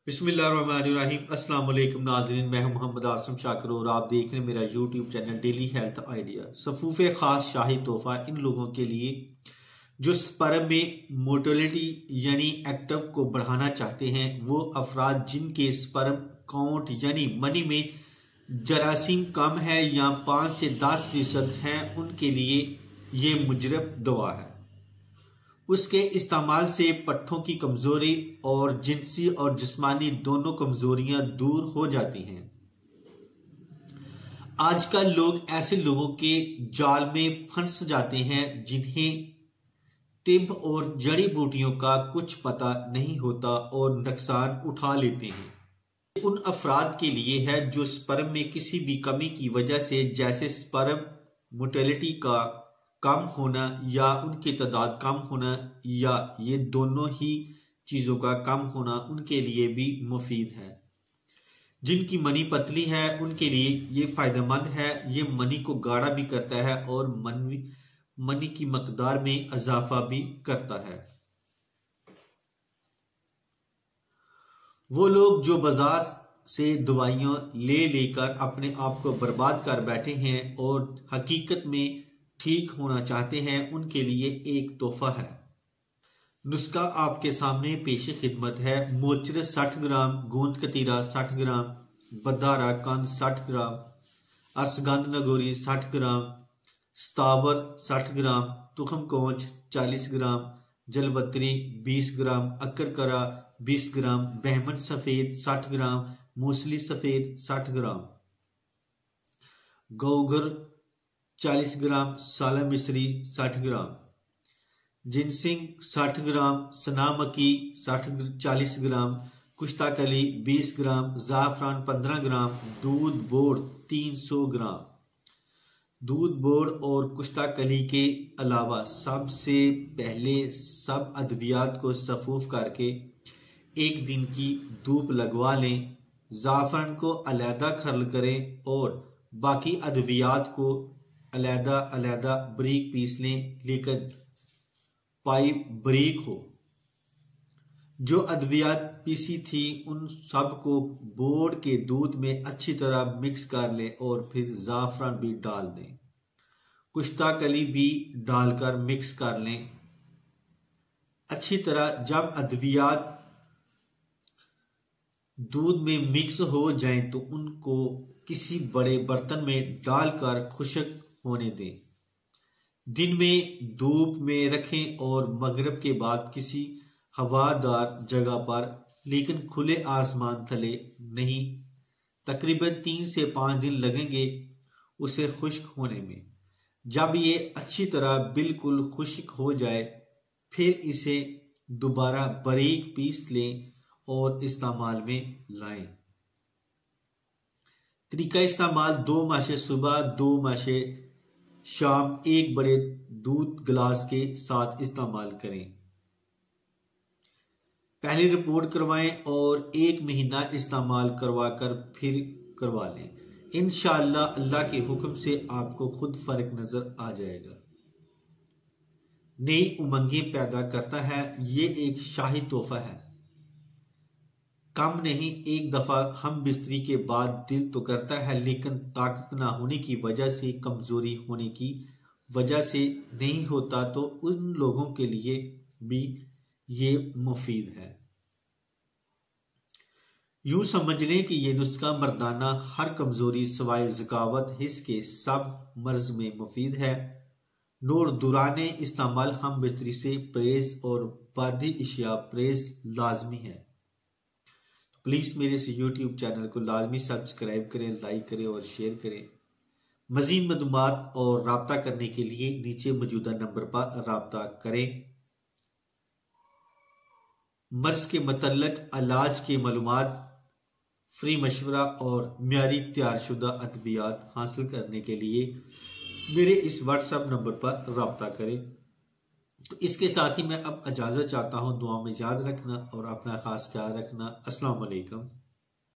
बिस्मिल्लाहिर्रहमानिर्रहीम। अस्सलाम वालेकुम नाज़रीन, मैं हूं मोहम्मद आसम शाकिर और आप देख रहे हैं मेरा YouTube channel daily health idea. सफूफे खास शाही तोहफा इन लोगों के लिए जो स्पर्म में मोटिलिटी यानी एक्टिव को बढ़ाना चाहते हैं, वो अफराद जिनके स्पर्म काउंट यानी मनी में जरासीम कम है या 5 से 10% है, उनके लिए ये मुजरब दवा है। उसके इस्तेमाल से पट्ठों की कमजोरी और जिनसी और जिस्मानी दोनों कमजोरियां दूर हो जाती हैं। आजकल लोग ऐसे लोगों के जाल में फंस जाते हैं जिन्हें तिब और जड़ी बूटियों का कुछ पता नहीं होता और नुकसान उठा लेते हैं। उन अफराद के लिए है जो स्पर्म में किसी भी कमी की वजह से, जैसे स्पर्म मोटिलिटी का कम होना या उनकी तादाद कम होना या ये दोनों ही चीजों का कम होना, उनके लिए भी मुफीद है। जिनकी मनी पतली है उनके लिए ये फायदेमंद है। ये मनी को गाढ़ा भी करता है और मनी की मकदार में इजाफा भी करता है। वो लोग जो बाजार से दवाइयां ले लेकर अपने आप को बर्बाद कर बैठे हैं और हकीकत में ठीक होना चाहते हैं, उनके लिए एक तोहफा है। नुस्खा आपके सामने पेश खिदमत है। मोचर 60 ग्राम, गोंद कतीरा 60 ग्राम, बदारा कंद 60 ग्राम, असगंध नगोरी 60 ग्राम, स्तावर 60 ग्राम, तुखम कोंच 40 ग्राम, जलवत्री 20 ग्राम, अकरकरा 20 ग्राम, बहमन सफेद 60 ग्राम, मूसली सफेद 60 ग्राम, गौगर 40 ग्राम, साला मिश्री 60 ग्राम, जिनसिंग 60 ग्राम, सना मक्की 40 ग्राम, कुश्ताकली 20 ग्राम, ज़ाफ़रान 15 ग्राम, दूध बोड़ 300 ग्राम। दूध बोड़ और कुश्ताकली के अलावा सबसे पहले सब अद्वियात को सफूफ करके 1 दिन की धूप लगवा लें। ज़ाफ़रान को अलहदा खर्ल करें और बाकी अद्वियात को अलहदा अलहदा बारीक पीस लें, लेकिन पाइप बारीक हो। जो अद्वियात पीसी थी उन सब को बोड़ के दूध में अच्छी तरह मिक्स कर लें और फिर ज़ाफ़रान भी डाल दें। कुश्ताकली भी डालकर मिक्स कर लें अच्छी तरह। जब अद्वियात दूध में मिक्स हो जाएं तो उनको किसी बड़े बर्तन में डालकर खुश्क होने दें। दिन में धूप में रखें और मगरिब के बाद किसी हवादार जगह पर, लेकिन खुले आसमान तले नहीं। तकरीबन 3 से 5 दिन लगेंगे उसे खुश्क होने में। जब ये अच्छी तरह बिल्कुल खुश्क हो जाए फिर इसे दोबारा बारीक पीस लें और इस्तेमाल में लाएं। तरीका इस्तेमाल: 2 माशे सुबह, 2 माशे शाम 1 बड़े दूध गिलास के साथ इस्तेमाल करें। पहली रिपोर्ट करवाएं और 1 महीना इस्तेमाल करवाकर फिर करवा लें। इंशाअल्लाह अल्लाह के हुक्म से आपको खुद फर्क नजर आ जाएगा। नई उमंगें पैदा करता है। ये एक शाही तोहफा है। कम नहीं, एक दफा हम बिस्तरी के बाद दिल तो करता है, लेकिन ताकत ना होने की वजह से, कमजोरी होने की वजह से नहीं होता, तो उन लोगों के लिए भी ये मुफीद है। यूं समझ लें कि ये नुस्खा मर्दाना हर कमजोरी सिवाय ज़कावत हिस्स के सब मर्ज में मुफीद है। नूर दुराने इस्तेमाल हम बिस्तरी से परहेज और बादी इशिया परहेज लाजमी है। प्लीज़ मेरे इस यूट्यूब चैनल को लाजमी सब्सक्राइब करें, लाइक करें और शेयर करें। मज़ीद मालूमात और राब्ता करने के लिए नीचे मौजूदा नंबर पर राब्ता करें। मर्ज के मतलब इलाज के मालूमात, फ्री मशवरा और म्यारी तैयारशुदा अद्वियात हासिल करने के लिए मेरे इस व्हाट्सएप नंबर पर राब्ता करें। तो इसके साथ ही मैं अब इजाज़त चाहता हूँ। दुआ में याद रखना और अपना खास ख्याल रखना। अस्सलाम वालेकुम।